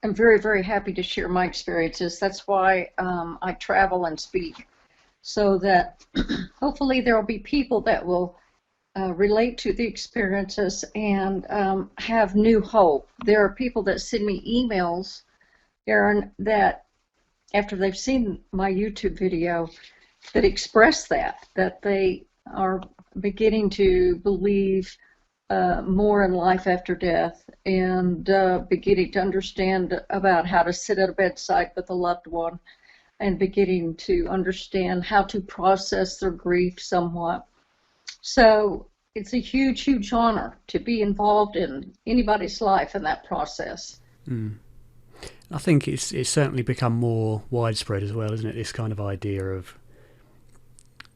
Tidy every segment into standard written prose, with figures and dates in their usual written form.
I'm very, very happy to share my experiences. That's why I travel and speak, so that hopefully there will be people that will relate to the experiences and have new hope. There are people that send me emails, Aaron, that after they've seen my YouTube video, that express that they are beginning to believe more in life after death, and beginning to understand about how to sit at a bedside with a loved one, and beginning to understand how to process their grief somewhat. So it's a huge, huge honor to be involved in anybody's life in that process. Mm. I think it's certainly become more widespread as well, isn't it? This kind of idea of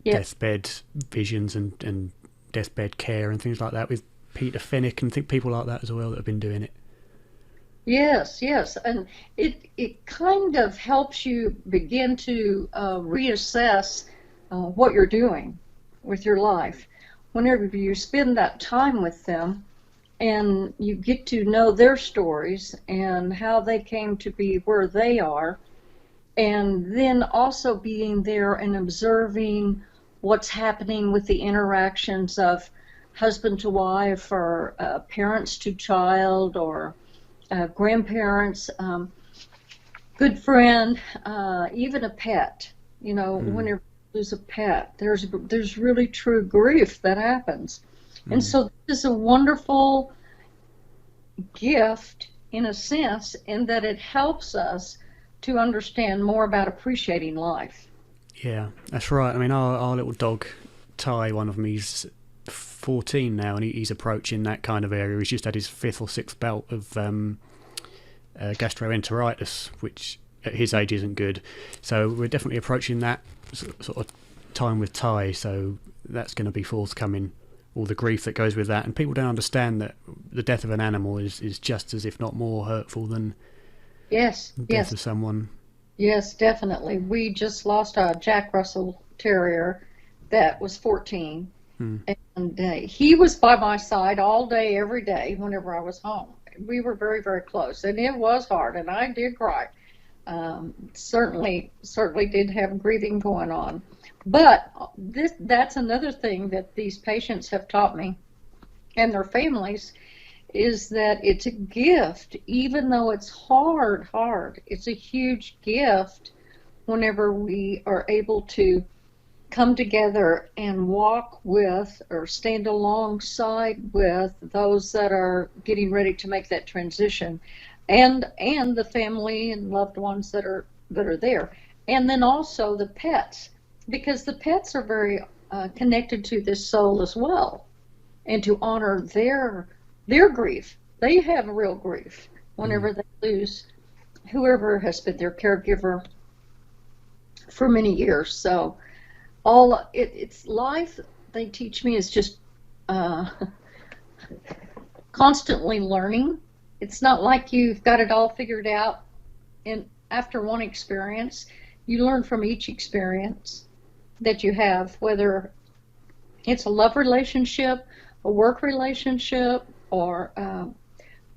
Yeah. deathbed visions and deathbed care and things like that, with Peter Fennick and people like that as well that have been doing it. Yes, yes, and it kind of helps you begin to reassess what you're doing with your life. Whenever you spend that time with them and you get to know their stories and how they came to be where they are, and then also being there and observing what's happening with the interactions of husband to wife, or parents to child, or grandparents, good friend, even a pet. When you lose a pet, there's really true grief that happens. And so this is a wonderful gift in a sense, in that it helps us to understand more about appreciating life. Yeah, that's right. I mean, our little dog, Ty, one of them, he's 14 now, and he's approaching that kind of area. He's just had his fifth or sixth bout of gastroenteritis, which at his age isn't good. So we're definitely approaching that sort of time with Ty. So that's going to be forthcoming, all the grief that goes with that. And people don't understand that the death of an animal is just as, if not more, hurtful than Yes, the death yes, of someone. yes, definitely. We just lost a Jack Russell Terrier that was 14, Hmm. and he was by my side all day, every day, whenever I was home. We were very, very close, and it was hard, and I did cry. Certainly did have grieving going on. But that's another thing that these patients have taught me, and their families, is that it's a gift. Even though it's hard, it's a huge gift whenever we are able to come together and walk with, or stand alongside with, those that are getting ready to make that transition, and the family and loved ones that are there, and then also the pets, because the pets are very connected to this soul as well, and to honor their grief. They have real grief Hmm. whenever they lose whoever has been their caregiver for many years. So it's life. They teach me is just uh, constantly learning. It's not like you've got it all figured out. And after one experience, you learn from each experience that you have, whether it's a love relationship, a work relationship, or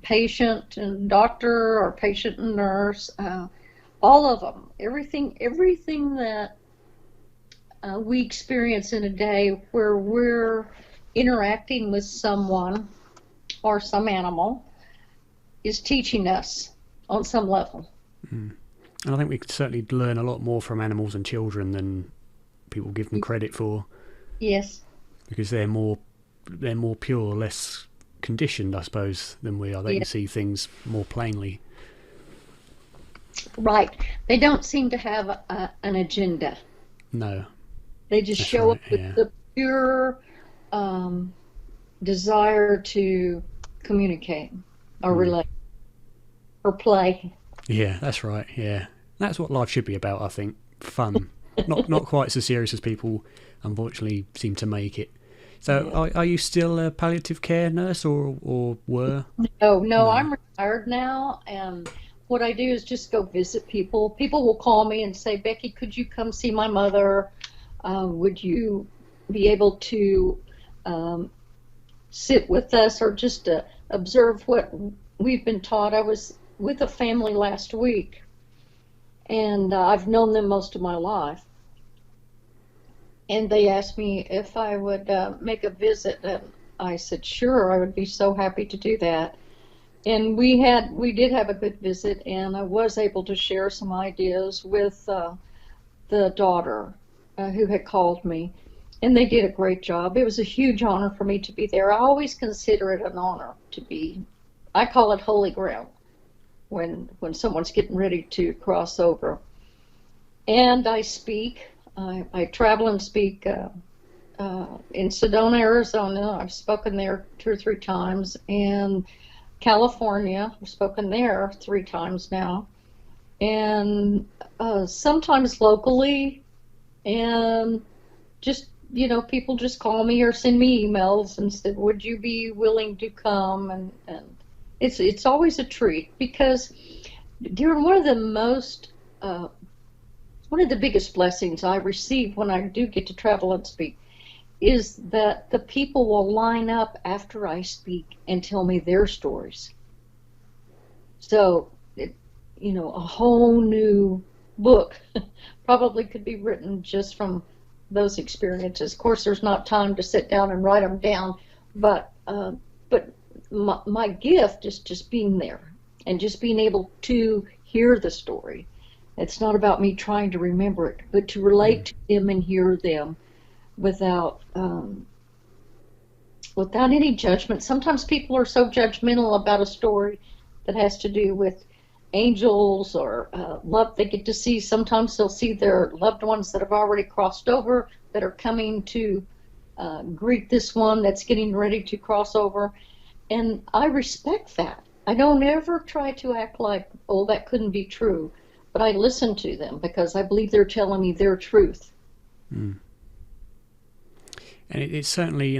patient and doctor, or patient and nurse. All of them, everything that we experience in a day where we're interacting with someone or some animal is teaching us on some level. Hmm. And I think we could certainly learn a lot more from animals and children than people give them credit for, Yes, because they're more pure, less conditioned, I suppose, than we are. They can yes, see things more plainly. right. They don't seem to have an agenda. No, They just that's show right. up with Yeah. the pure um, desire to communicate or Mm. relate or play. Yeah, that's right. Yeah, that's what life should be about. I think fun, not quite so serious as people unfortunately seem to make it. So, Yeah. are you still a palliative care nurse, or were? No, no, No. I'm retired now, and what I do is just go visit people. People will call me and say, Becky, could you come see my mother? Would you be able to um, sit with us, or just observe what we've been taught? I was with a family last week, and I've known them most of my life. And they asked me if I would make a visit, and I said, sure, I would be so happy to do that. And we did have a good visit, and I was able to share some ideas with the daughter who had called me, and they did a great job. It was a huge honor for me to be there. I always consider it an honor to be. I call it holy ground when someone's getting ready to cross over. And I speak. I travel and speak in Sedona, Arizona. I've spoken there 2 or 3 times, and California. I've spoken there 3 times now, and sometimes locally, and just people just call me or send me emails and said, "Would you be willing to come?" And it's always a treat because during one of the biggest blessings I receive when I do get to travel and speak is that the people will line up after I speak and tell me their stories. So, a whole new book probably could be written just from those experiences. Of course, there's not time to sit down and write them down, but my gift is just being there and just being able to hear the story. It's not about me trying to remember it, but to relate to them and hear them without without any judgment. Sometimes people are so judgmental about a story that has to do with angels or love they get to see. Sometimes they'll see their loved ones that have already crossed over that are coming to greet this one that's getting ready to cross over. And I respect that. I don't ever try to act like, oh, that couldn't be true. But I listen to them because I believe they're telling me their truth. Mm. And it's certainly,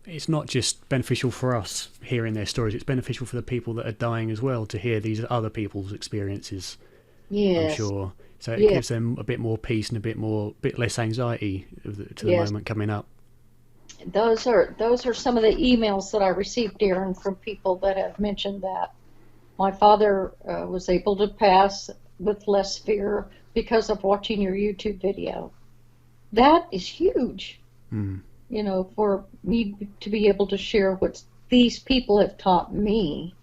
it's not just beneficial for us hearing their stories. It's beneficial for the people that are dying as well to hear these other people's experiences. Yes. I'm sure. So it gives them a bit more peace and a bit less anxiety to the moment coming up. Those are some of the emails that I received, Darren, from people that have mentioned that. My father was able to pass with less fear because of watching your YouTube video. That is huge. Mm. For me to be able to share what these people have taught me,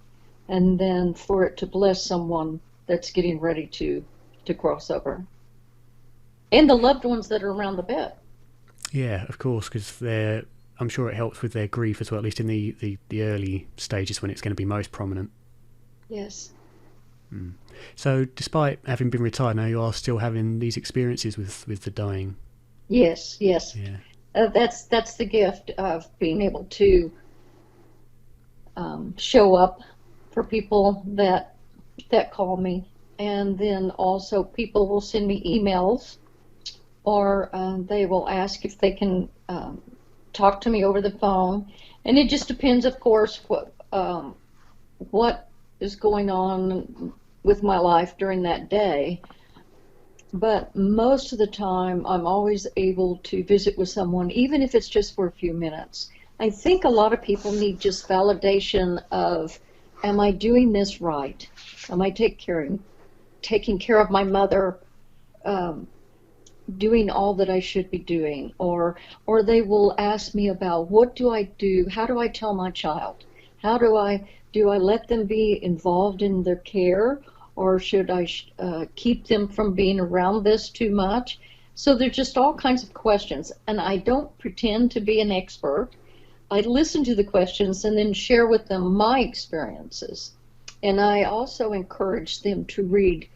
and then for it to bless someone that's getting ready to cross over. And the loved ones that are around the bed. Yeah, of course, because I'm sure it helps with their grief as well, at least in the early stages when it's going to be most prominent. Yes. Mm. So despite having been retired now, you are still having these experiences with the dying. Yes. Yeah. That's the gift of being able to show up for people that call me, and then also people will send me emails, or they will ask if they can talk to me over the phone, and it just depends, of course, what is going on with my life during that day. But most of the time, I'm always able to visit with someone, even if it's just for a few minutes. I think a lot of people need just validation of, am I doing this right? Am I taking care of my mother, doing all that I should be doing? Or they will ask me about, what do I do? How do I tell my child? How do I let them be involved in their care? Or should I keep them from being around this too much? So there's just all kinds of questions, and I don't pretend to be an expert. I listen to the questions and then share with them my experiences. And I also encourage them to read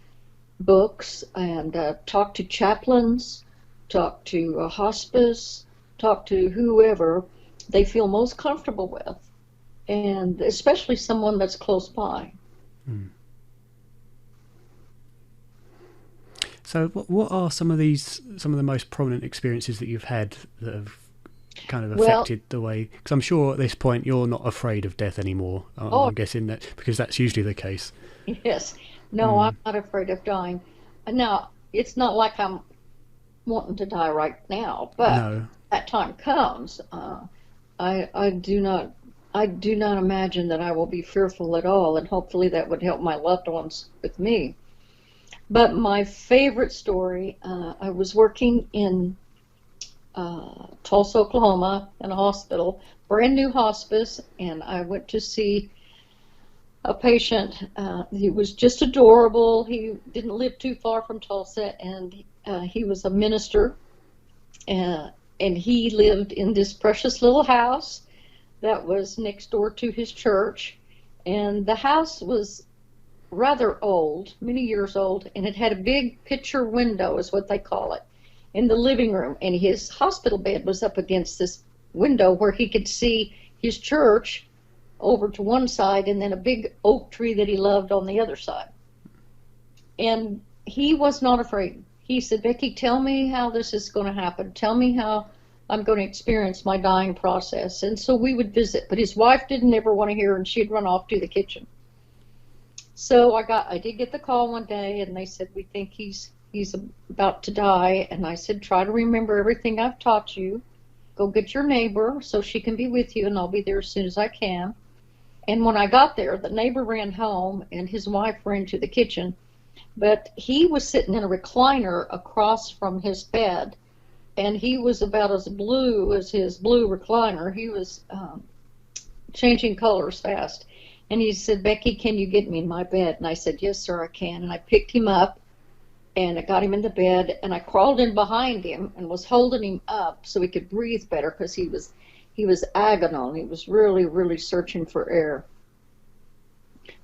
books and talk to chaplains, talk to a hospice, talk to whoever they feel most comfortable with, and especially someone that's close by. Hmm. So what are some of the most prominent experiences that you've had that have kind of affected the way, because I'm sure at this point you're not afraid of death anymore. I'm guessing that because that's usually the case. Yes. No, I'm not afraid of dying. Now, it's not like I'm wanting to die right now, but No. that time comes. I I do not imagine that I will be fearful at all, and hopefully that would help my loved ones with me. But my favorite story, I was working in Tulsa, Oklahoma, in a hospital, brand new hospice, and I went to see a patient. He was just adorable. He didn't live too far from Tulsa, and he was a minister, and he lived in this precious little house that was next door to his church. And the house was rather old, many years old, and it had a big picture window, is what they call it, in the living room. And his hospital bed was up against this window where he could see his church over to one side and then a big oak tree that he loved on the other side. And he was not afraid. He said, Becki, tell me how this is going to happen. Tell me how I'm going to experience my dying process. And so we would visit, but his wife didn't ever want to hear, and she'd run off to the kitchen. So I did get the call one day, and they said, we think he's about to die. And I said, try to remember everything I've taught you. Go get your neighbor so she can be with you, and I'll be there as soon as I can. And when I got there, the neighbor ran home, and his wife ran to the kitchen. But he was sitting in a recliner across from his bed, and he was about as blue as his blue recliner. He was changing colors fast. And he said, Becki, can you get me in my bed? And I said, yes, sir, I can. And I picked him up, and I got him into bed, and I crawled in behind him and was holding him up so he could breathe better, because he was agonal. He was really, really searching for air.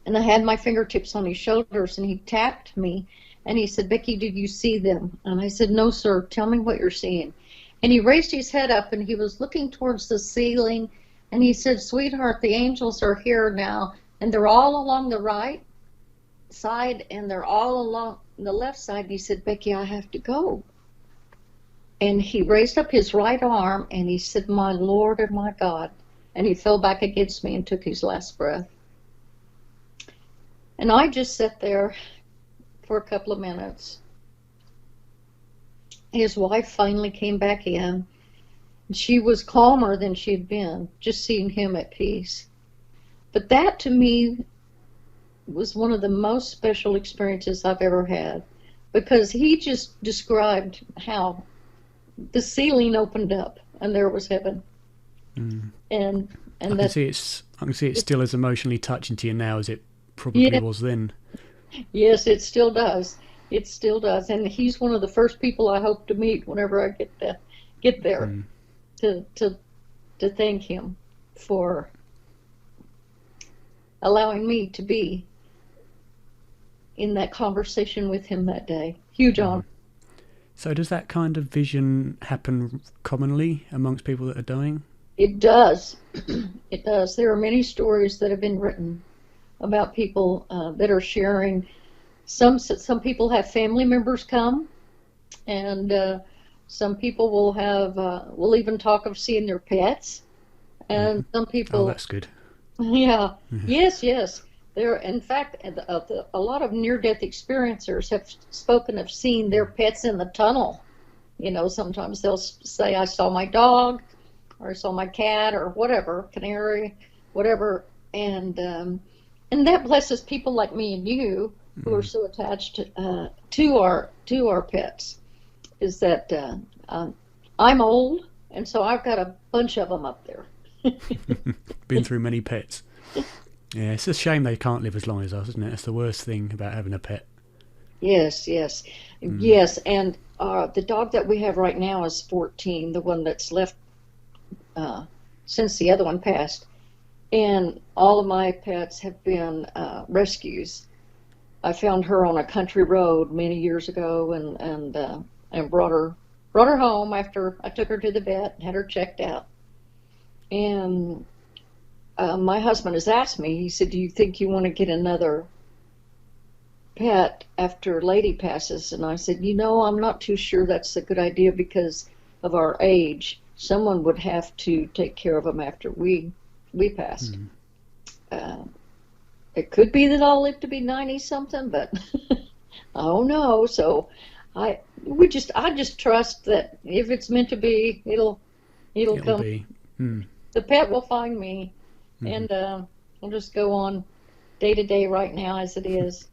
And I had my fingertips on his shoulders, and he tapped me, and he said, Becki, did you see them? And I said, no, sir, tell me what you're seeing. And he raised his head up, and he was looking towards the ceiling, and he said, sweetheart, the angels are here now, and they're all along the right side, and they're all along the left side. And he said, Becki, I have to go. And he raised up his right arm, and he said, my Lord and my God. And he fell back against me and took his last breath. And I just sat there for a couple of minutes. His wife finally came back in. She was calmer than she had been, just seeing him at peace. But that, to me, was one of the most special experiences I've ever had, because he just described how the ceiling opened up and there was heaven. And I can see it's still as emotionally touching to you now as it probably was then. Yes, it still does. It still does. And he's one of the first people I hope to meet whenever I get there, to thank him for allowing me to be in that conversation with him that day. Huge honor. So does that kind of vision happen commonly amongst people that are dying? It does. It does. There are many stories that have been written about people that are sharing. Some people have family members come, and some people will even talk of seeing their pets, and some people. Oh, that's good. Yeah. Yes. There, in fact, a lot of near-death experiencers have spoken of seeing their pets in the tunnel. You know, sometimes they'll say, I saw my dog, or I saw my cat, or whatever, canary, whatever. And that blesses people like me and you, who are so attached to our pets, is that I'm old, and so I've got a bunch of them up there. Been through many pets. Yeah, it's a shame they can't live as long as us, isn't it? That's the worst thing about having a pet. Yes. And the dog that we have right now is 14, the one that's left since the other one passed. And all of my pets have been rescues. I found her on a country road many years ago, and brought her home after I took her to the vet and had her checked out. And my husband has asked me, he said, do you think you want to get another pet after Lady passes? And I said, I'm not too sure that's a good idea because of our age. Someone would have to take care of them after we passed. It could be that I'll live to be 90-something, but I don't know. So I just trust that if it's meant to be, it'll come. Be. The pet will find me. And we'll just go on day to day right now as it is.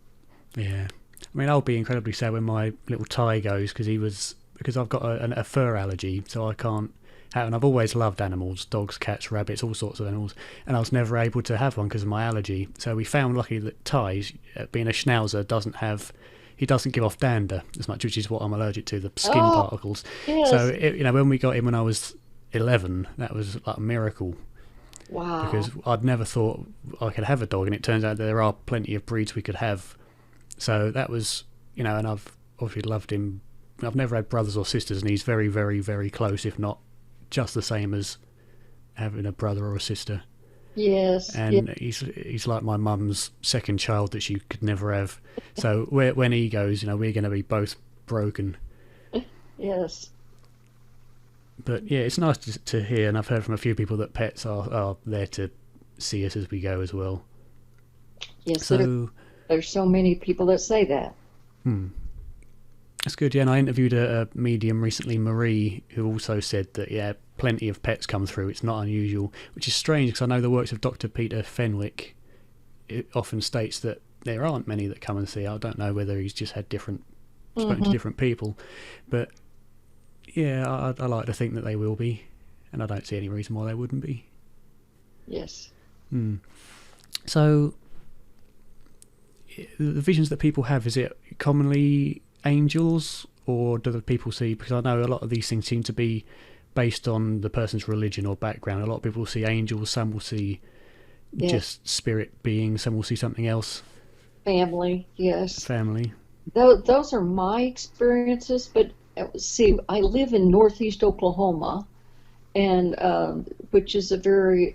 Yeah. I mean, I'll be incredibly sad when my little Ty goes because I've got a fur allergy, so I can't have. And I've always loved animals, dogs, cats, rabbits, all sorts of animals, and I was never able to have one because of my allergy. So we found lucky that Ty, being a Schnauzer, he doesn't give off dander as much, which is what I'm allergic to, the skin Oh, particles. So yes. when we got him when I was 11, that was like a miracle Wow. because I'd never thought I could have a dog, and it turns out that there are plenty of breeds we could have. So that was, and I've obviously loved him. I've never had brothers or sisters, and he's very, very, very close, if not just the same as having a brother or a sister. Yes. Yes. And he's like my mum's second child that she could never have. So when he goes, we're going to be both broken. Yes. But yeah, it's nice to hear, and I've heard from a few people that pets are there to see us as we go as well. Yes. So There's so many people that say that. that's good. Yeah, and I interviewed a medium recently, Marie, who also said that plenty of pets come through. It's not unusual, which is strange because I know the works of Dr. Peter Fenwick. It often states that there aren't many that come and see. I don't know whether he's just had spoken to different people, but yeah, I like to think that they will be, and I don't see any reason why they wouldn't be. Yes. So the visions that people have, is it commonly angels, or do the people see, because I know a lot of these things seem to be based on the person's religion or background. A lot of people will see angels, some will see just spirit beings, some will see something else. Family, yes. Family. Those are my experiences, but see, I live in northeast Oklahoma, and which is a very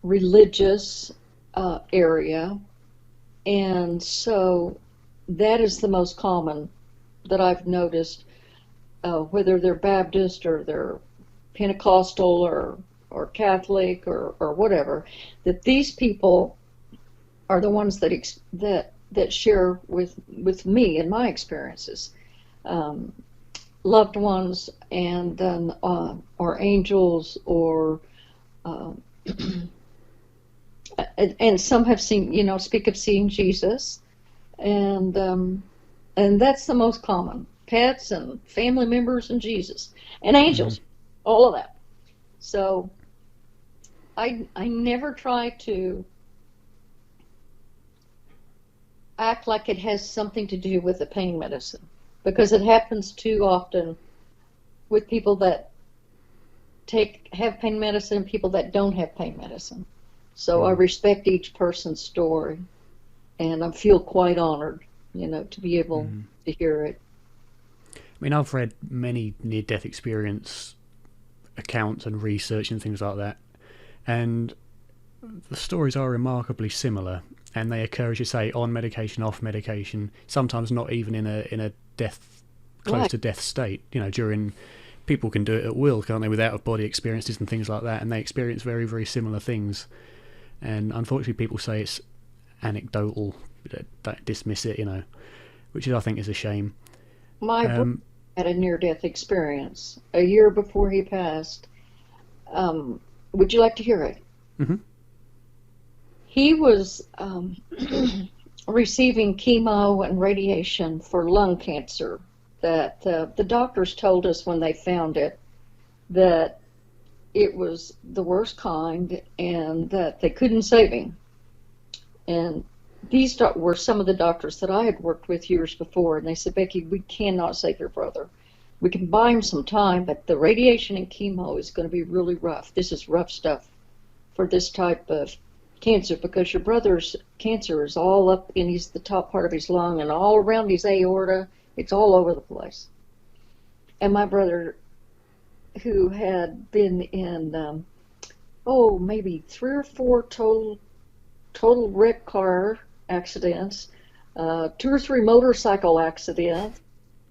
religious area, and so that is the most common that I've noticed, whether they're Baptist or they're Pentecostal or Catholic or whatever, that these people are the ones that share with me and my experiences, loved ones, and then or angels, or and some have seen, speak of seeing Jesus, and that's the most common. Pets and family members and Jesus and angels, all of that. So I never try to act like it has something to do with the pain medicine, because it happens too often with people that have pain medicine and people that don't have pain medicine. So I respect each person's story, and I feel quite honored, to be able to hear it. I mean, I've read many near-death experience accounts and research and things like that, and the stories are remarkably similar, and they occur, as you say, on medication, off medication, sometimes not even in a death, close to death state. During, people can do it at will, can't they, with out-of-body experiences and things like that, and they experience very, very similar things. And unfortunately, people say it's anecdotal, that dismiss it, which I think is a shame. My brother had a near-death experience a year before he passed. Would you like to hear it? Mm-hmm. He was receiving chemo and radiation for lung cancer that the doctors told us when they found it that it was the worst kind and that they couldn't save him. And these were some of the doctors that I had worked with years before, and they said, Becki, we cannot save your brother. We can buy him some time, but the radiation and chemo is going to be really rough. This is rough stuff for this type of cancer, because your brother's cancer is all up in the top part of his lung and all around his aorta. It's all over the place. And my brother, who had been in, maybe 3 or 4 total wreck car accidents, 2 or 3 motorcycle accidents,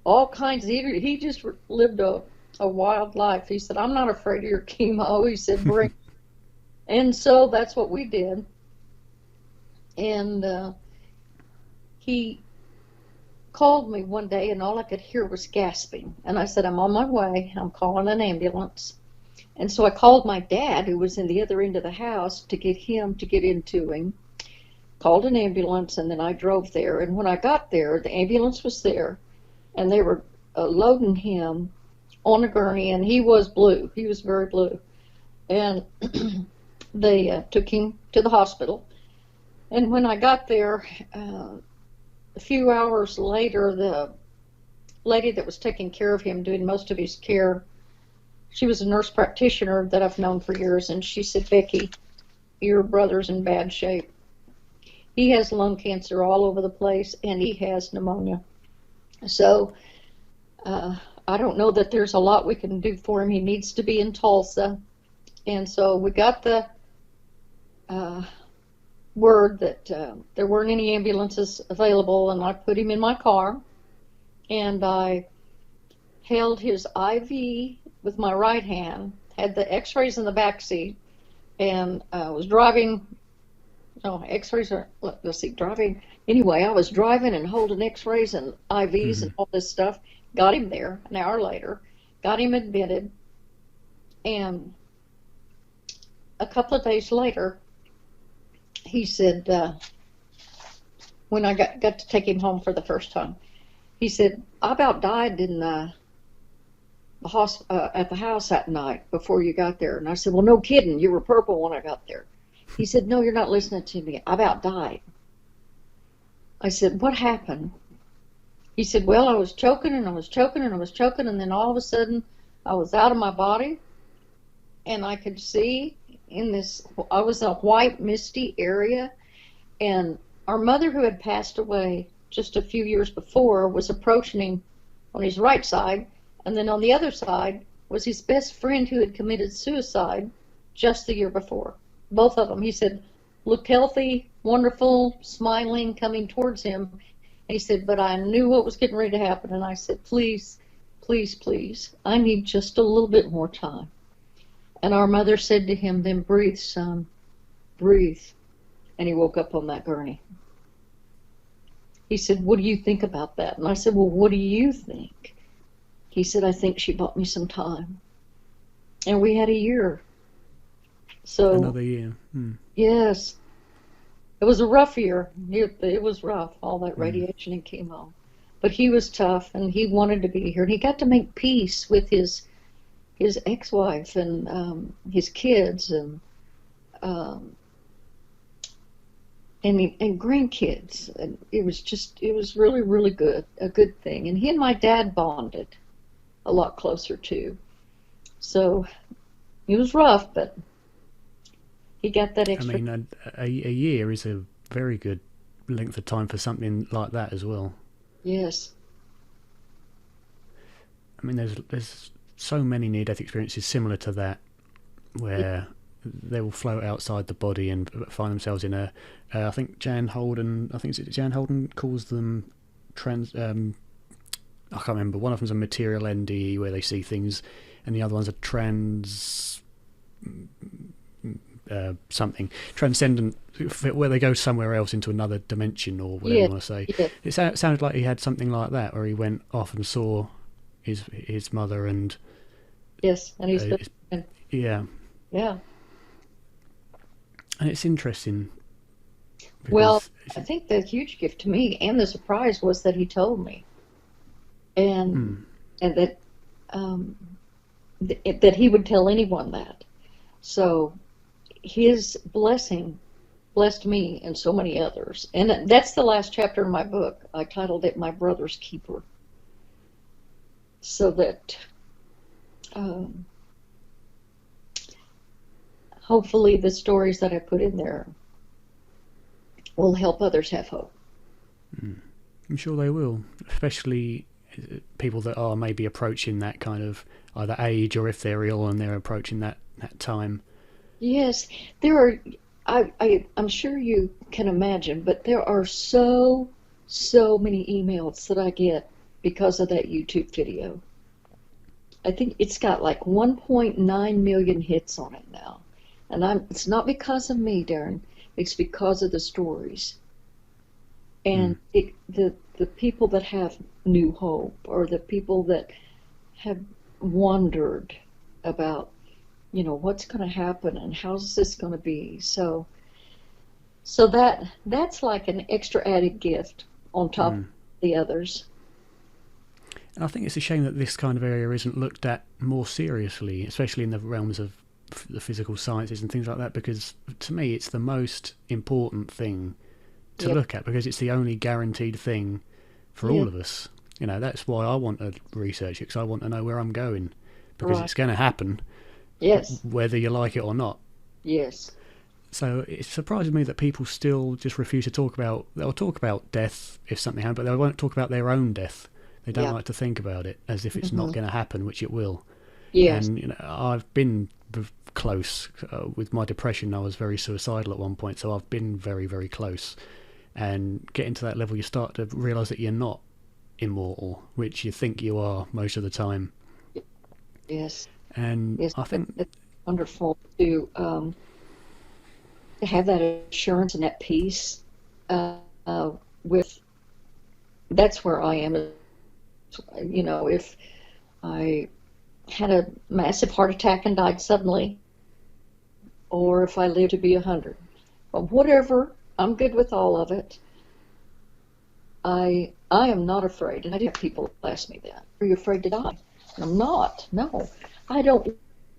all kinds. He just lived a wild life. He said, I'm not afraid of your chemo. He said, bring. And so that's what we did. And he called me one day, and all I could hear was gasping. And I said, I'm on my way. I'm calling an ambulance. And so I called my dad, who was in the other end of the house, to get him to get into him, called an ambulance, and then I drove there. And when I got there, the ambulance was there, and they were loading him on a gurney, and he was blue. He was very blue. And they took him to the hospital. And when I got there, a few hours later, the lady that was taking care of him, doing most of his care, she was a nurse practitioner that I've known for years, and she said, "Becki, your brother's in bad shape. He has lung cancer all over the place, and he has pneumonia. So I don't know that there's a lot we can do for him. He needs to be in Tulsa." And so we got the word that there weren't any ambulances available, and I put him in my car, and I held his IV with my right hand, had the x-rays in the back seat, and was driving. No, x-rays are, let's see, driving. Anyway, I was driving and holding x-rays and IVs and all this stuff. Got him there an hour later, got him admitted, and a couple of days later, he said, when I got to take him home for the first time, he said, "I about died in the at the house that night before you got there." And I said, "Well, no kidding, you were purple when I got there." He said, "No, you're not listening to me. I about died." I said, "What happened?" He said, "Well, I was choking and I was choking and I was choking, and then all of a sudden I was out of my body, and I could see in this, I was in a white misty area, and our mother, who had passed away just a few years before, was approaching him on his right side, and then on the other side was his best friend who had committed suicide just the year before. Both of them," he said, "looked healthy, wonderful, smiling, coming towards him." And he said, "But I knew what was getting ready to happen." And I said, "Please, please, please, I need just a little bit more time." And our mother said to him, "Then breathe, son, breathe." And he woke up on that gurney. He said, "What do you think about that?" And I said, "Well, what do you think?" He said, "I think she bought me some time." And we had a year. So another year. yes, it was a rough year. It was rough, all that radiation and chemo. But he was tough, and he wanted to be here. And he got to make peace with his ex-wife and his kids and grandkids. And it was really, really good, a good thing. And he and my dad bonded a lot closer too. So it was rough, but he got that extra. I mean, a year is a very good length of time for something like that as well. Yes. I mean, there's so many near-death experiences similar to that, where they will float outside the body and find themselves in a. I think Jan Holden. I think it's Jan Holden calls them trans. I can't remember. One of them's a material NDE where they see things, and the other one's a trans. Something transcendent, where they go somewhere else into another dimension or whatever you want to say. Yeah. It sounded like he had something like that, where he went off and saw his mother and Yes, and he's yeah. Yeah. And it's interesting. Well, I think the huge gift to me and the surprise was that he told me, and that that he would tell anyone that. So his blessing blessed me and so many others. And that's the last chapter in my book. I titled it "My Brother's Keeper." So that hopefully the stories that I put in there will help others have hope. I'm sure they will, especially people that are maybe approaching that kind of either age, or if they're ill and they're approaching that time. Yes, there are. I'm sure you can imagine, but there are so many emails that I get because of that YouTube video. I think it's got like 1.9 million hits on it now. And it's not because of me, Darren. It's because of the stories. And the people that have new hope, or the people that have wondered about what's going to happen and how's this going to be. So that's like an extra added gift on top of the others. And I think it's a shame that this kind of area isn't looked at more seriously, especially in the realms of the physical sciences and things like that, because to me it's the most important thing to Yep. look at, because it's the only guaranteed thing for Yeah. all of us. That's why I want to research it, because I want to know where I'm going, because Right. it's going to happen Yes. whether you like it or not. Yes. So it surprises me that people still just refuse to talk about. They'll talk about death if something happens, but they won't talk about their own death. They don't Yeah. like to think about it as if it's not Hmm. going to happen, which it will. Yes. And I've been close with my depression. I was very suicidal at one point, so I've been very, very close. And getting to that level, you start to realise that you're not immortal, which you think you are most of the time. Yes. And Yes. I think, It's wonderful to have that assurance and that peace with. That's where I am. If I had a massive heart attack and died suddenly, or if I live to be 100, but whatever, I'm good with all of it. I am not afraid, and I do have people ask me that. Are you afraid to die? And I'm not. No, I don't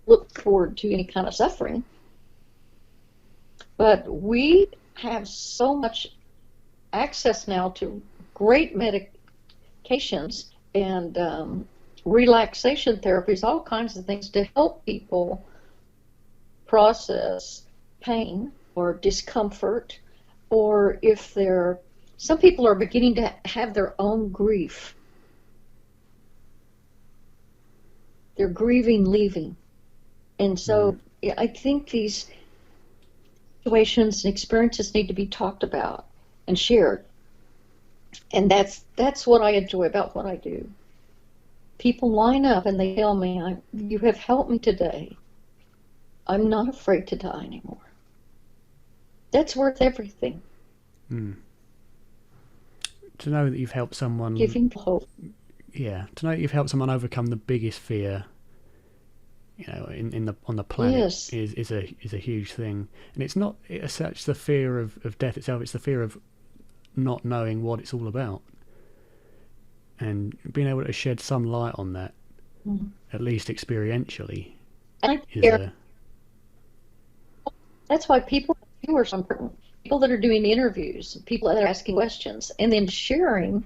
look forward to any kind of suffering. But we have so much access now to great medications and relaxation therapies, all kinds of things to help people process pain or discomfort, or if some people are beginning to have their own grief. They're grieving leaving. And so yeah, I think these situations and experiences need to be talked about and shared. And that's what I enjoy about what I do. People line up and they tell me, you have helped me today. I'm not afraid to die anymore. That's worth everything. to know that you've helped someone, Giving hope. to know that you've helped someone overcome the biggest fear, on the planet, Yes. is a huge thing. And it's not as such the fear of death itself; it's the fear of not knowing what it's all about, and being able to shed some light on that, at least experientially, And is a that's why people are so important. People that are doing interviews, people that are asking questions, and then sharing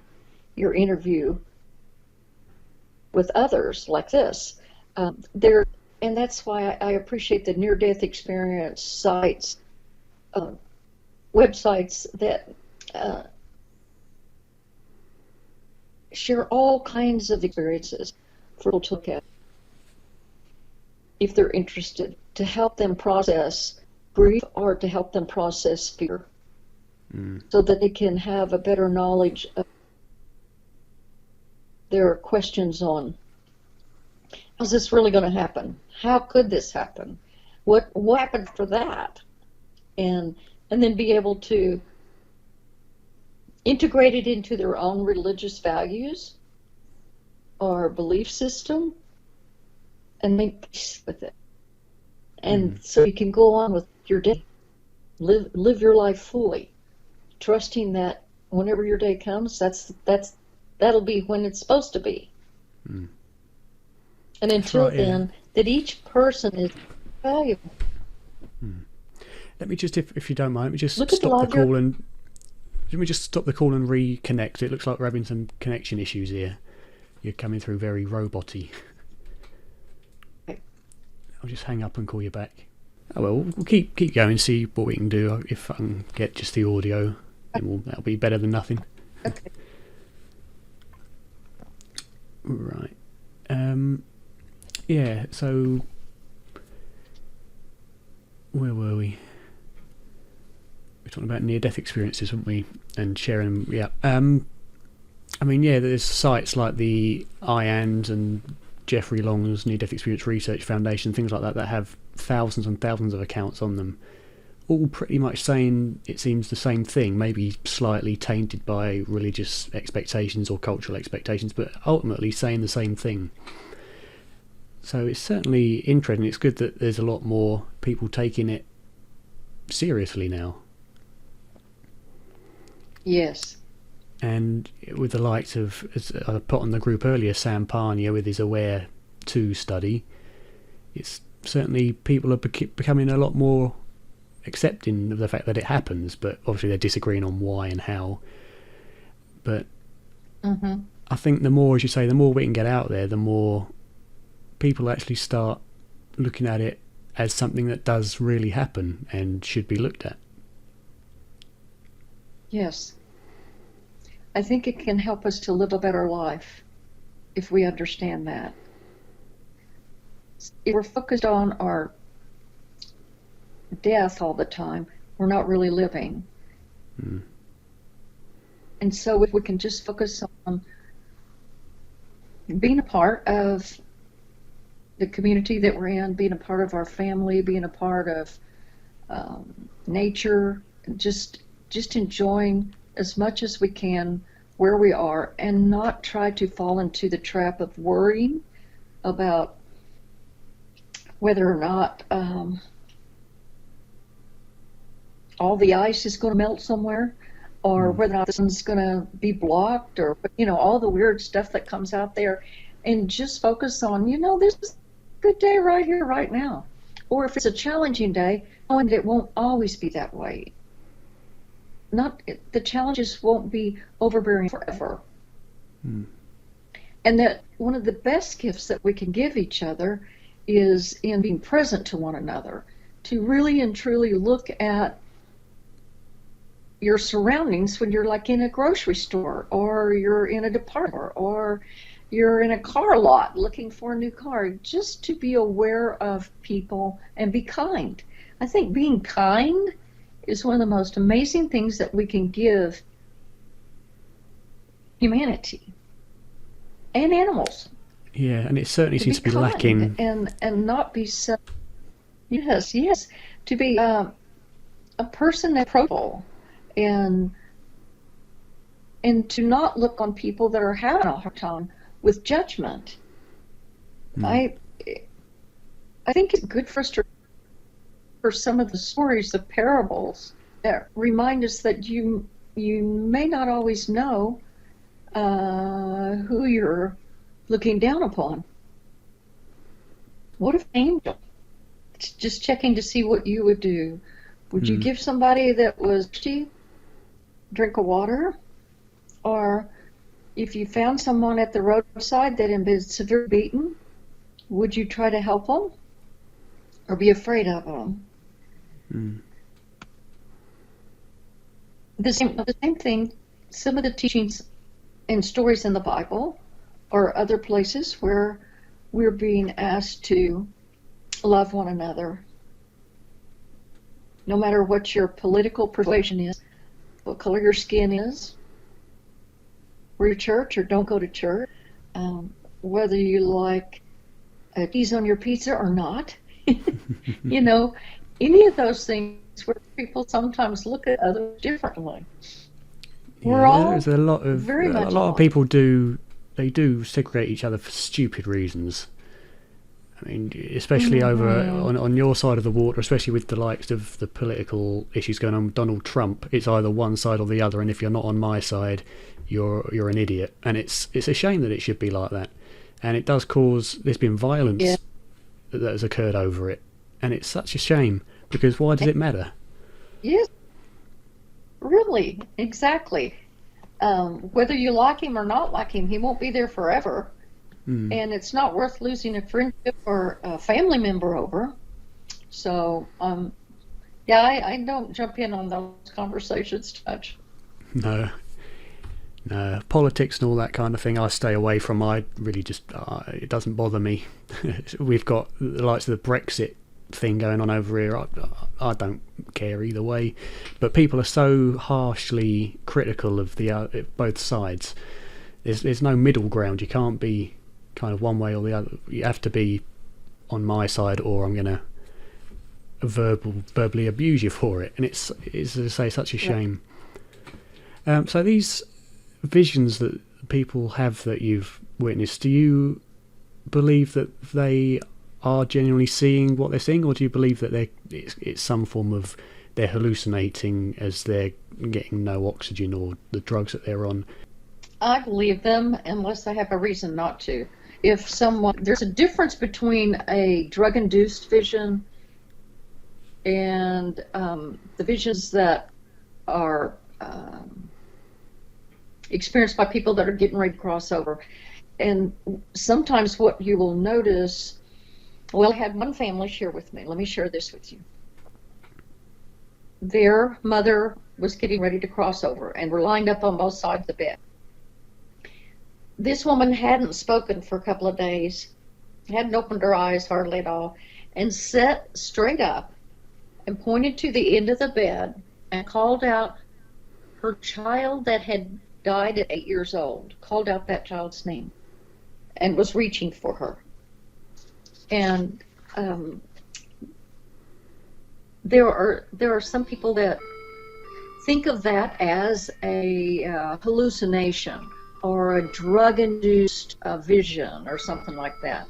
your interview with others like this. And that's why I appreciate the near-death experience sites, websites that share all kinds of experiences for people to look at if they're interested, to help them process grief or to help them process fear, so that they can have a better knowledge of their questions on how's this really going to happen? How could this happen? What happened for that? And then be able to integrate it into their own religious values or belief system and make peace with it. And so you can go on with your day, live your life fully, trusting that whenever your day comes, that'll be when it's supposed to be. And until right, yeah. then, that each person is valuable. Let me just, if you don't mind, let me just Look at the stop the larger- call and let me just stop the call and reconnect. It looks like we're having some connection issues here. You're coming through very roboty. I'll just hang up and call you back. Oh well, we'll keep going, see what we can do. If I can get just the audio, then that'll be better than nothing. Okay. Right. Yeah, so where were we? We were talking about near-death experiences, weren't we? And sharing them, yeah. I mean, yeah, there's sites like the IANDS and Jeffrey Long's Near-Death Experience Research Foundation, things like that have thousands and thousands of accounts on them, all pretty much saying, it seems, the same thing, maybe slightly tainted by religious expectations or cultural expectations, but ultimately saying the same thing. So it's certainly interesting. It's good that there's a lot more people taking it seriously now. Yes. And with the likes of, as I put on the group earlier, Sam Parnia with his Aware 2 study, it's certainly people are becoming a lot more accepting of the fact that it happens, but obviously they're disagreeing on why and how. But I think the more, as you say, the more we can get out there, the more people actually start looking at it as something that does really happen and should be looked at. Yes. I think it can help us to live a better life if we understand that. If we're focused on our death all the time, we're not really living. And so if we can just focus on being a part of the community that we're in, being a part of our family, being a part of nature, just enjoying as much as we can where we are, and not try to fall into the trap of worrying about whether or not all the ice is going to melt somewhere, or whether or not the sun's going to be blocked, or all the weird stuff that comes out there, and just focus on this is a good day right here, right now. Or if it's a challenging day, knowing that it won't always be that way. The challenges won't be overbearing forever. And that one of the best gifts that we can give each other is in being present to one another, to really and truly look at your surroundings when you're like in a grocery store, or you're in a department store, or you're in a car lot looking for a new car, just to be aware of people and be kind. I think being kind is one of the most amazing things that we can give humanity and animals. Yeah, and it certainly seems to be lacking. And not be so. Yes, to be a person that's approachable, and to not look on people that are having a hard time with judgment. I think it's good for us to for some of the stories, the parables, that remind us that you may not always know who you're looking down upon. What if an angel? Just checking to see what you would do. Would you give somebody that was thirsty drink of water? Or if you found someone at the roadside that had been severely beaten, would you try to help them? Or be afraid of them? The same thing, some of the teachings and stories in the Bible or other places where we're being asked to love one another. No matter what your political persuasion is, what color your skin is, where your church or don't go to church, whether you like cheese on your pizza or not, any of those things where people sometimes look at others differently. There's a lot of people do segregate each other for stupid reasons. I mean, especially over on your side of the water, especially with the likes of the political issues going on with Donald Trump. It's either one side or the other, and if you're not on my side, you're an idiot. And it's a shame that it should be like that. And it does cause. There's been violence that has occurred over it, and it's such a shame, because why does it matter? Yes, really, exactly. Whether you like him or not like him, he won't be there forever. And it's not worth losing a friendship or a family member over. So, I don't jump in on those conversations too much. No, politics and all that kind of thing I stay away from. I really just, it doesn't bother me. We've got the likes of the Brexit thing going on over here. I don't care either way. But people are so harshly critical of both sides. There's no middle ground. You can't be kind of one way or the other. You have to be on my side, or I'm going to verbally abuse you for it. And it's as I say, such a shame. So these visions that people have that you've witnessed, do you believe that they are genuinely seeing what they're seeing, or do you believe that it's some form of they're hallucinating as they're getting no oxygen or the drugs that they're on? I believe them unless they have a reason not to. If someone, there's a difference between a drug-induced vision and the visions that are experienced by people that are getting ready to cross over. And sometimes what you will notice, well, I had one family share with me. Let me share this with you. Their mother was getting ready to cross over, and we're lined up on both sides of the bed. This woman hadn't spoken for a couple of days, hadn't opened her eyes hardly at all, and sat straight up and pointed to the end of the bed and called out her child that had died at 8 years old, called out that child's name and was reaching for her. And there are some people that think of that as a hallucination or a drug-induced vision or something like that.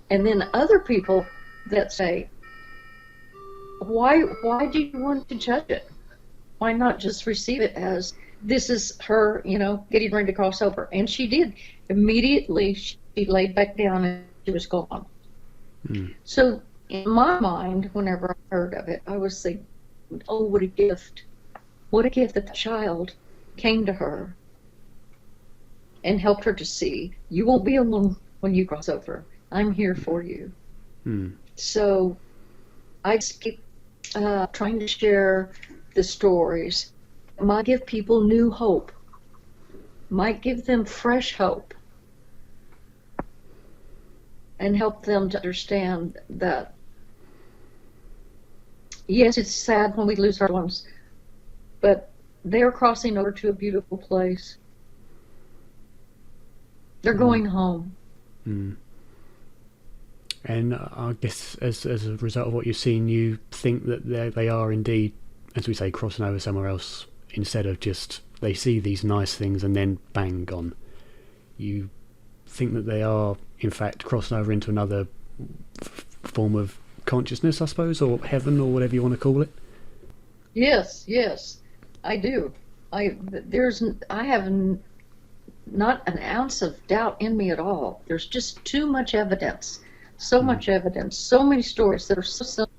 And then other people that say, why do you want to judge it? Why not just receive it as this is her, getting ready to cross over? And she did. Immediately, she laid back down and she was gone. Mm. So in my mind, whenever I heard of it, I was thinking, oh, what a gift. What a gift that the child came to her and helped her to see, you won't be alone when you cross over. I'm here for you. Mm. So I just keep trying to share the stories. Might give people new hope. Might give them fresh hope. And help them to understand that, yes, it's sad when we lose our ones, but they're crossing over to a beautiful place. They're going home. Mm. And I guess as a result of what you've seen, you think that they are indeed, as we say, crossing over somewhere else, instead of just they see these nice things and then bang, gone. You think that they are, in fact, crossing over into another form of consciousness, I suppose, or heaven, or whatever you want to call it? Yes, I do. I have not an ounce of doubt in me at all. There's just too much evidence. So much evidence, so many stories that are so simple,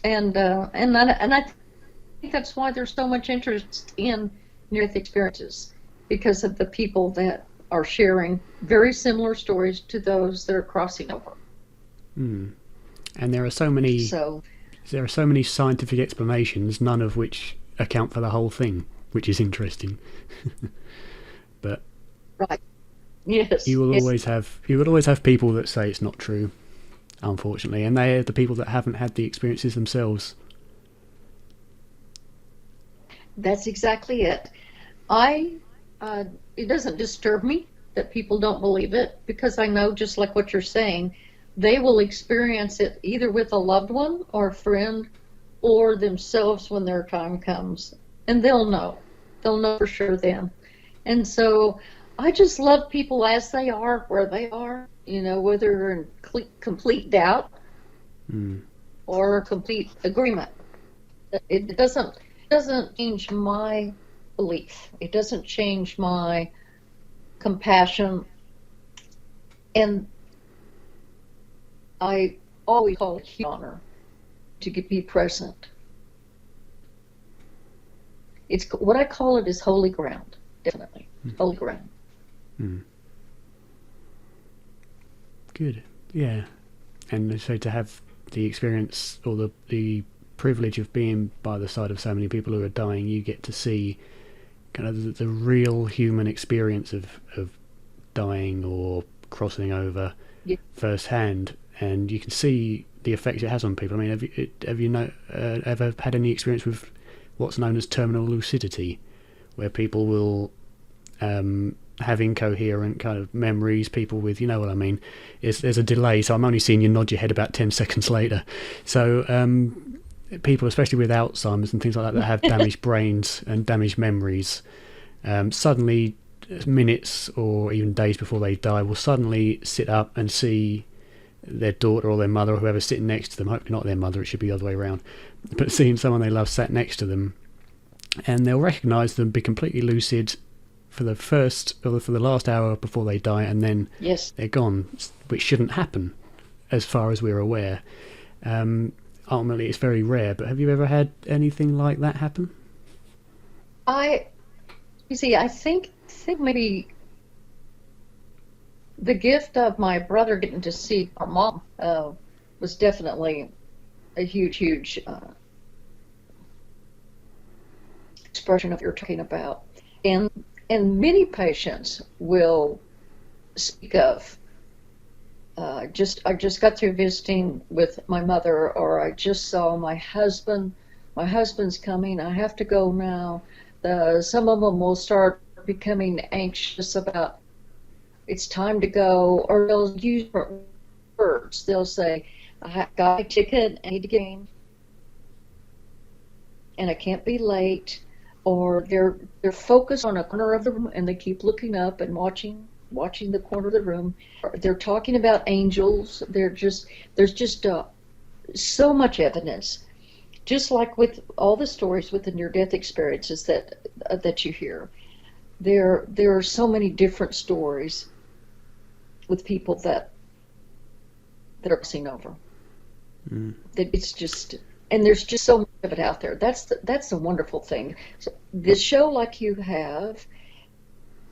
and I think that's why there's so much interest in near-death experiences, because of the people that are sharing very similar stories to those that are crossing over. Mm. And there are so many scientific explanations, none of which account for the whole thing, which is interesting. But right. Yes. You will always have people that say it's not true, unfortunately, and they are the people that haven't had the experiences themselves. That's exactly it. It doesn't disturb me that people don't believe it, because I know, just like what you're saying, they will experience it either with a loved one or a friend or themselves when their time comes, and they'll know for sure then. And so I just love people as they are, where they are, whether they're in complete doubt or complete agreement. It doesn't change my belief. It doesn't change my compassion. And I always call it honor to be present. It's what I call it is holy ground, definitely. Holy ground. Mm. Good, yeah. And so to have the experience or the privilege of being by the side of so many people who are dying, you get to see kind of the real human experience of dying or crossing over firsthand, and you can see the effects it has on people. I mean, have you ever had any experience with what's known as terminal lucidity, where people will have incoherent kind of memories, people with, you know what I mean, there's a delay, so I'm only seeing you nod your head about 10 seconds later. So people, especially with Alzheimer's and things like that have damaged brains and damaged memories, suddenly minutes or even days before they die, will suddenly sit up and see their daughter or their mother or whoever's sitting next to them. Hopefully not their mother, it should be the other way around, but seeing someone they love sat next to them, and they'll recognise them, be completely lucid for the first or for the last hour before they die, and then Yes. they're gone, which shouldn't happen as far as we're aware. Ultimately it's very rare, but have you ever had anything like that happen? I think maybe the gift of my brother getting to see our mom was definitely a huge expression of what you're talking about. And many patients will speak of, I just got through visiting with my mother, or I just saw my husband's coming, I have to go now. Some of them will start becoming anxious about it's time to go, or they'll use words. They'll say, I got a ticket, I need to get in, and I can't be late. Or they're focused on a corner of the room and they keep looking up and watching the corner of the room. They're talking about angels. There's just so much evidence, just like with all the stories with the near-death experiences that you hear. There are so many different stories with people that are crossing over. That it's just, and there's just so much of it out there. That's the wonderful thing. So this show like you have,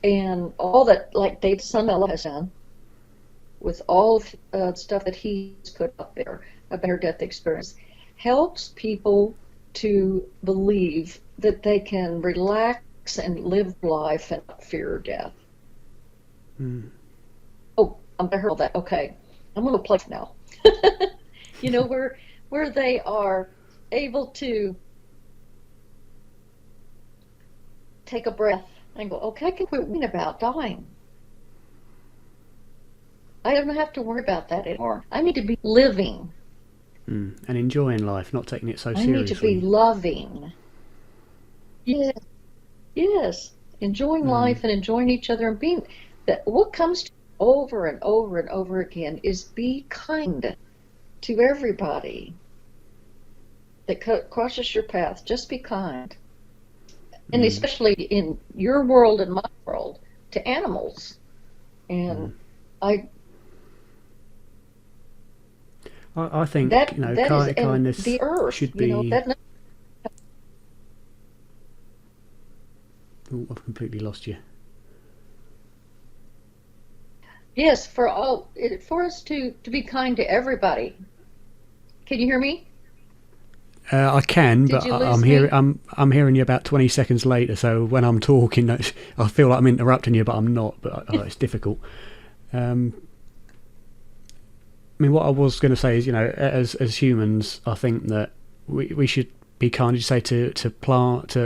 and all that, like Dave Sunmela has done, with all of stuff that he's put up there about near-death experience, helps people to believe that they can relax and live life and not fear death. Oh, I heard all that. Okay, I'm going to play now. You know, where they are able to take a breath and go, okay, I can quit worrying about dying. I don't have to worry about that anymore. I need to be living. And enjoying life, not taking it so seriously. I need to be loving. Yes. Enjoying life and enjoying each other and being that. What comes to over and over and over again is be kind to everybody that crosses your path. Just be kind. And especially in your world and my world, to animals. And I think kindness the earth, should be. Oh, I've completely lost you. Yes, for us to be kind to everybody. Can you hear me? I can, but I'm hearing you about 20 seconds later. So when I'm talking, I feel like I'm interrupting you, but I'm not. But it's difficult. I mean, what I was going to say is, as humans, I think that we should be kind. You say to plants.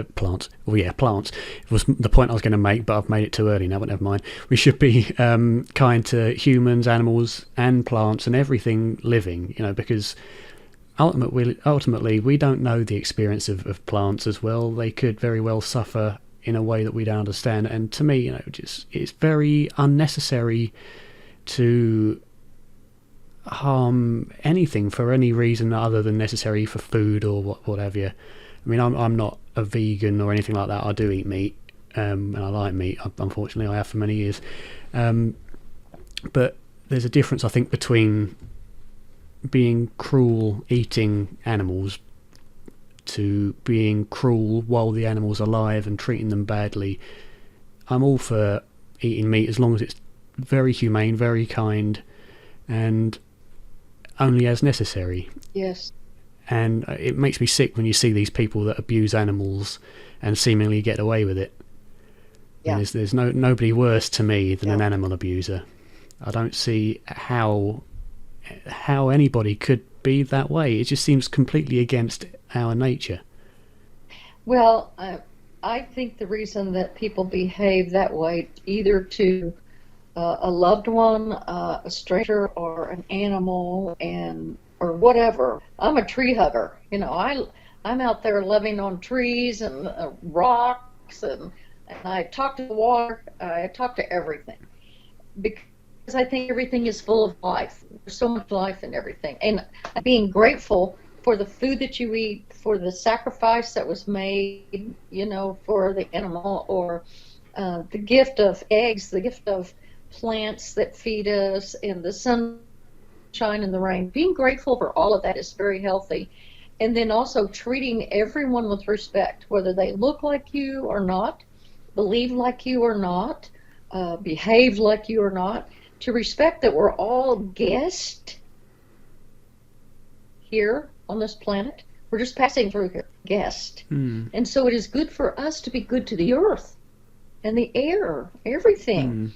Oh yeah, plants was the point I was going to make, but I've made it too early now. But never mind. We should be kind to humans, animals, and plants, and everything living. because ultimately we don't know the experience of plants as well. They could very well suffer in a way that we don't understand. And to me, it's very unnecessary to harm anything for any reason other than necessary for food or what have you. I mean, I'm not a vegan or anything like that. I do eat meat, and I like meat. Unfortunately, I have for many years. But there's a difference, I think, between being cruel eating animals to being cruel while the animal's alive and treating them badly. I'm all for eating meat as long as it's very humane, very kind, and only as necessary. Yes. And it makes me sick when you see these people that abuse animals and seemingly get away with it. Yeah. And there's nobody worse to me than an animal abuser. I don't see how anybody could be that way. It just seems completely against our nature. Well, I think the reason that people behave that way, either to a loved one, a stranger, or an animal, or whatever. I'm a tree hugger. I'm out there living on trees and rocks, and and I talk to the water, I talk to everything, because I think everything is full of life. There's so much life in everything. And being grateful for the food that you eat, for the sacrifice that was made, for the animal, or the gift of eggs, the gift of plants that feed us, and the sunshine and the rain. Being grateful for all of that is very healthy. And then also treating everyone with respect, whether they look like you or not, believe like you or not, behave like you or not, to respect that we're all guests here on this planet. We're just passing through here, guest. And so it is good for us to be good to the earth and the air, everything.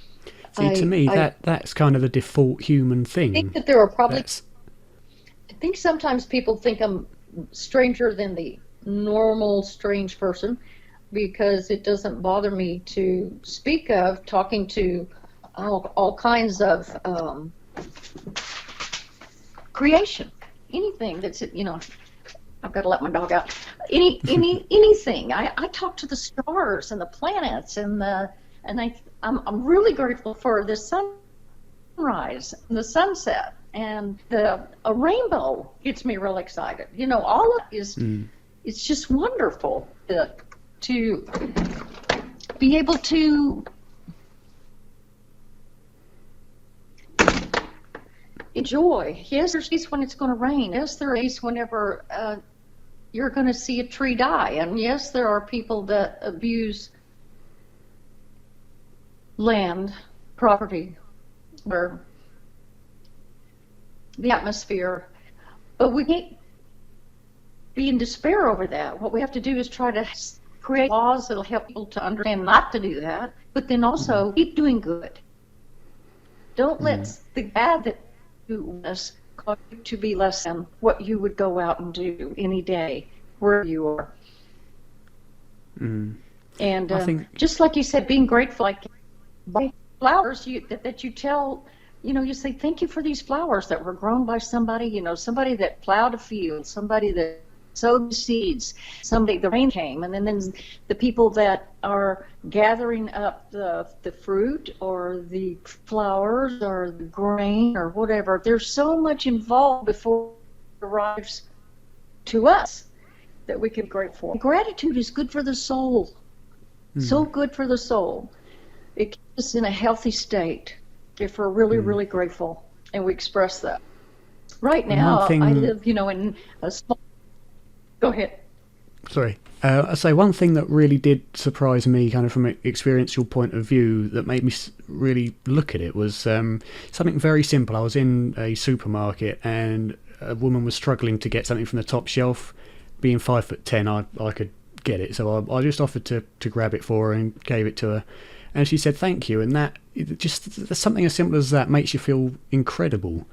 See, to me, that's kind of the default human thing. I think that there are probably... I think sometimes people think I'm stranger than the normal strange person, because it doesn't bother me to speak of talking to all kinds of creation, anything that's, I've got to let my dog out. Anything. I talk to the stars and the planets, and I'm really grateful for the sunrise and the sunset, and a rainbow gets me real excited. All of it is it's just wonderful to be able to enjoy. Yes, there's days when it's going to rain. Yes, there are days whenever you're going to see a tree die. And yes, there are people that abuse land, property, or the atmosphere. But we can't be in despair over that. What we have to do is try to create laws that'll help people to understand not to do that, but then also keep doing good. Don't let the bad that you do cause you to be less than what you would go out and do any day where you are. And I think, just like you said, being grateful, like by flowers that you tell, you say thank you for these flowers that were grown by somebody, somebody that plowed a field, somebody that sowed the seeds, somebody, the rain came, and then the people that are gathering up the fruit or the flowers or the grain or whatever. There's so much involved before it arrives to us that we can be grateful for. Gratitude is good for the soul. So good for the soul. It keeps us in a healthy state if we're really, really grateful, and we express that. Right now, I live, in a small... Go ahead. Sorry. I say one thing that really did surprise me, kind of from an experiential point of view, that made me really look at it was something very simple. I was in a supermarket and a woman was struggling to get something from the top shelf. Being 5'10", I could get it, so I just offered to grab it for her and gave it to her. And she said thank you, and that just something as simple as that makes you feel incredible.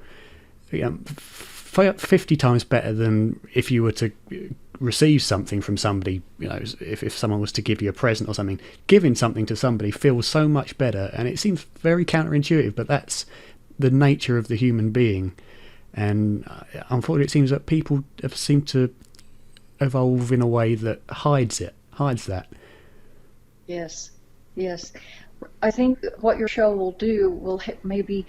50 times better than if you were to receive something from somebody. If someone was to give you a present or something, giving something to somebody feels so much better, and it seems very counterintuitive, but that's the nature of the human being. And unfortunately, it seems that people have seemed to evolve in a way that hides that. Yes. I think what your show will do will maybe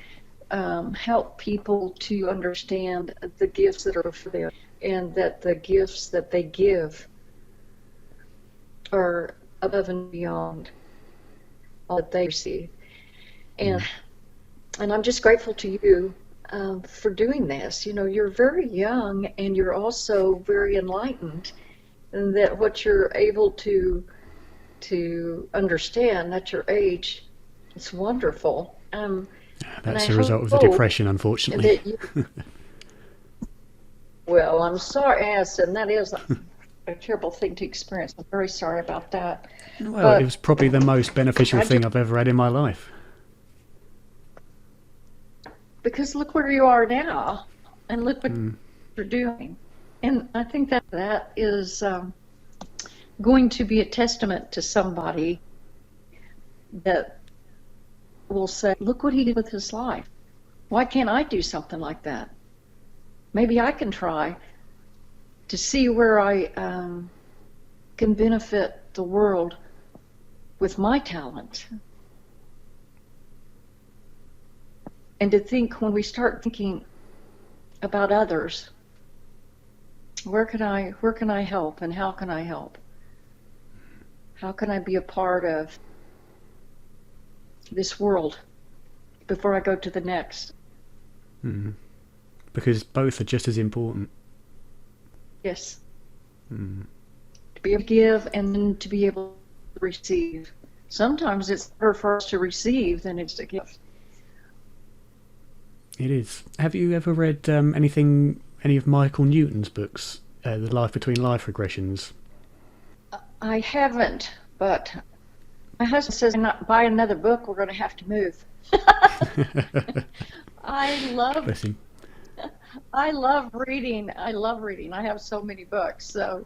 help people to understand the gifts that are for them, and that the gifts that they give are above and beyond all that they receive. And I'm just grateful to you for doing this. You're very young, and you're also very enlightened, and that what you're able to understand at your age, it's wonderful. That's a result of the depression, unfortunately. Well, I'm sorry, yes, and that is a terrible thing to experience. I'm very sorry about that. Well, it was probably the most beneficial thing I've ever had in my life. Because look where you are now, and look what you're doing. And I think that is going to be a testament to somebody that will say, look what he did with his life. Why can't I do something like that? Maybe I can try to see where I can benefit the world with my talent. And to think, when we start thinking about others, where can I help, and how can I help? How can I be a part of this world before I go to the next? Because both are just as important. Yes. To be able to give and then to be able to receive. Sometimes it's harder for us to receive than it's to give. It is. Have you ever read any of Michael Newton's books, The Life Between Life Regressions? I haven't, but my husband says, not buy another book, we're going to have to move. I love Bless him. I love reading. I have so many books. So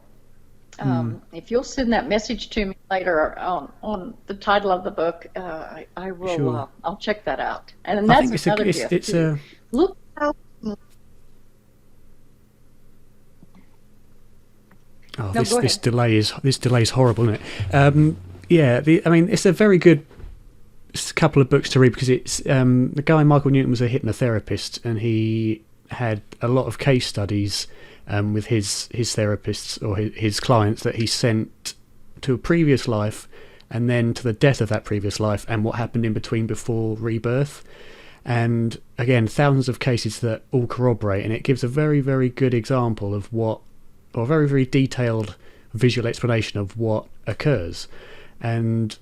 if you'll send that message to me later on the title of the book, I will. Sure. I'll check that out. And then that's another gift. It's a look how. Oh, No, this delay is horrible, isn't it? Yeah, it's a very good couple of books to read, because it's the guy Michael Newton was a hypnotherapist, and he had a lot of case studies with his therapists or his clients that he sent to a previous life, and then to the death of that previous life, and what happened in between before rebirth. And again, thousands of cases that all corroborate, and it gives a very, very good example of what, or a very, very detailed visual explanation of what occurs. And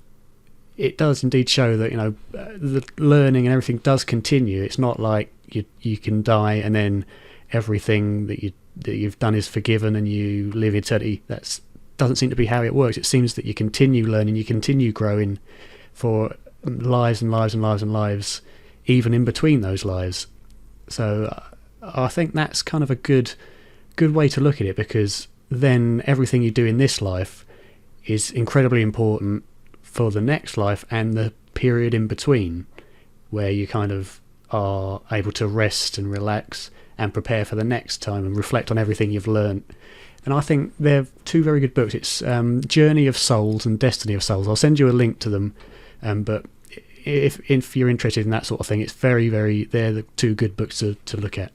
it does indeed show that, the learning and everything does continue. It's not like you can die and then everything that you've done is forgiven and you live eternity. That doesn't seem to be how it works. It seems that you continue learning, you continue growing for lives and lives and lives and lives, even in between those lives. So I think that's kind of a good way to look at it, because then everything you do in this life is incredibly important for the next life and the period in between, where you kind of are able to rest and relax and prepare for the next time and reflect on everything you've learned. And I think they're two very good books. It's Journey of Souls and Destiny of Souls. I'll send you a link to them, but if you're interested in that sort of thing, it's very, very, they're the two good books to look at.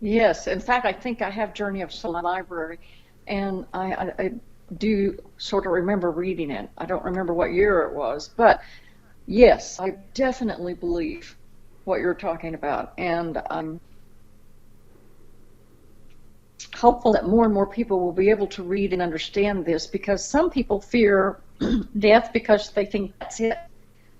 Yes, in fact, I think I have Journey of Soul in the library, and I do sort of remember reading it. I don't remember what year it was, but yes, I definitely believe what you're talking about, and I'm hopeful that more and more people will be able to read and understand this, because some people fear death because they think that's it,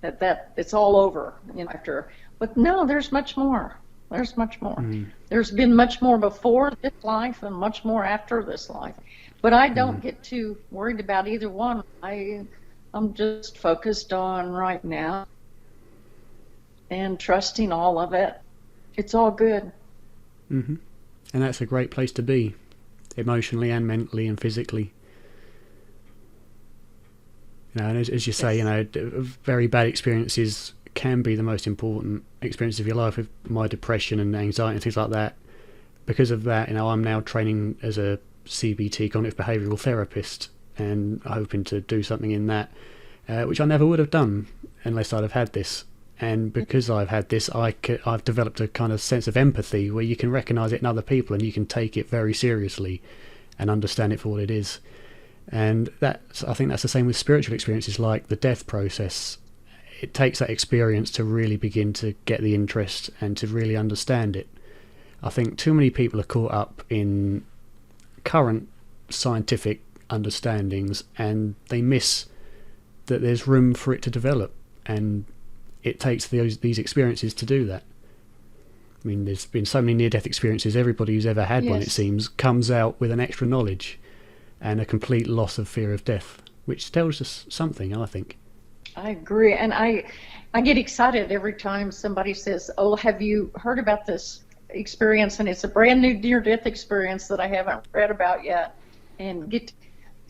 that it's all over, after. But no, there's much more. There's much more. There's been much more before this life and much more after this life. But I don't get too worried about either one. I'm just focused on right now and trusting all of it. It's all good. And that's a great place to be, emotionally and mentally and physically. And as you say, very bad experiences can be the most important experience of your life. With my depression and anxiety and things like that, because of that, I'm now training as a CBT, cognitive behavioural therapist, and hoping to do something in that, which I never would have done unless I'd have had this. And because I've had this, I've developed a kind of sense of empathy where you can recognise it in other people and you can take it very seriously and understand it for what it is. And I think that's the same with spiritual experiences, like the death process. It takes that experience to really begin to get the interest and to really understand it. I think too many people are caught up in current scientific understandings, and they miss that there's room for it to develop, and it takes these experiences to do that. I mean, there's been so many near-death experiences. Everybody who's ever had one, it seems, comes out with an extra knowledge and a complete loss of fear of death, which tells us something, I think. I agree, and I get excited every time somebody says, "Oh, have you heard about this experience?" And it's a brand new near-death experience that I haven't read about yet, and get to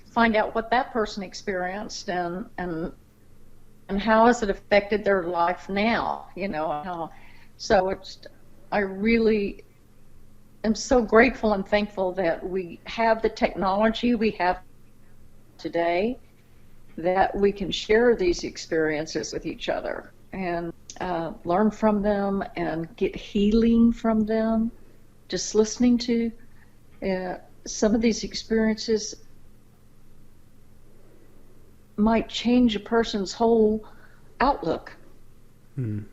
find out what that person experienced and how has it affected their life now. So I really am so grateful and thankful that we have the technology we have today, that we can share these experiences with each other and learn from them and get healing from them. Just listening to some of these experiences might change a person's whole outlook. And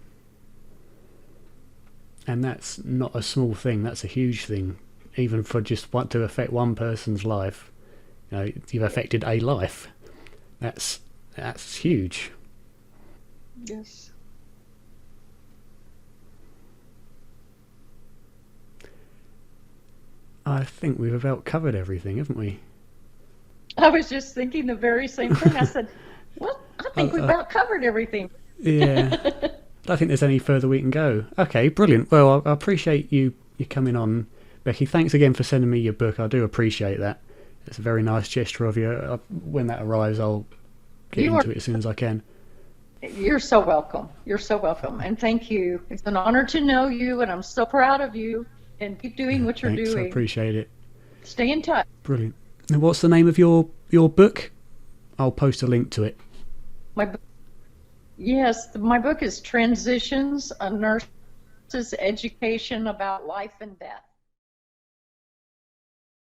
that's not a small thing, that's a huge thing. Even for just what to affect one person's life, you've affected a life. That's huge. Yes. I think we've about covered everything, haven't we? I was just thinking the very same thing. I said, well, I think we've about covered everything. Yeah. I don't think there's any further we can go. Okay, brilliant. Well, I appreciate you coming on, Becki. Thanks again for sending me your book. I do appreciate that. It's a very nice gesture of you. When that arrives, I'll get into it as soon as I can. You're so welcome. You're so welcome. And thank you. It's an honor to know you, and I'm so proud of you. And keep doing what you're Thanks, doing. I appreciate it. Stay in touch. Brilliant. And what's the name of your book? I'll post a link to it. Yes, my book is Transitions, a Nurse's Education About Life and Death.